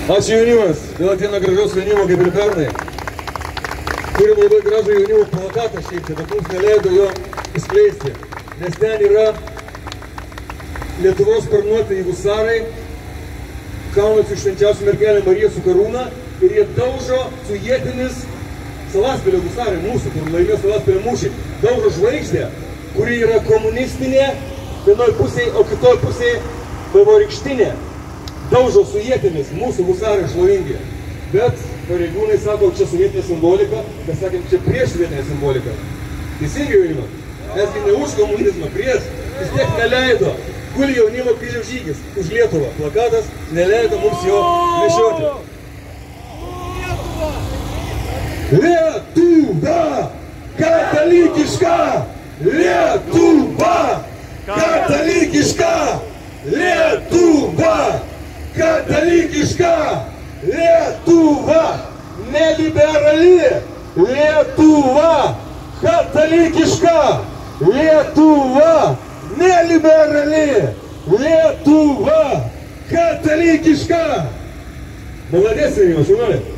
Ačiū jaunimas, vėl ateina gražaus jaunimo kaip ir pernai. Turim labai gražų jaunimo plakatą šiaip čia, bet mums neleido jo įskleisti, nes ten yra Lietuvos sparnuotieji husarai, kaunasi švenčiausią mergelę Mariją su karūna ir jie daužo su ietimis Salaspilio husarai, mūsų, kur laimėjo Salaspilio mūšį, daužo žvaigždę, kuri yra komunistinė vienoj pusėje, o kitoj pusėje vaivorykštinė. Daužo su ietimis, mūsų husarai šlovingi. Bet pareigūnai sako, čia sovietinė simbolika, mes sakėm, čia prieš sovietinė simbolika. Teisingai jaunimo? Mesgi ne už komunizmą, prieš, vis tiek neleido. Guli jaunimo kryžiaus žygis už Lietuvą. Plakatas neleido mums jo nešioti. Lietuva! Katalikiška! Lietuva! Katalikiška! Lietuva! Katalikiška! Lietuva! Neliberali! Lietuva! Katalikiška! Lietuva! Neliberali! Lietuva! Katalikiška! Молодец, Ирина, шумали?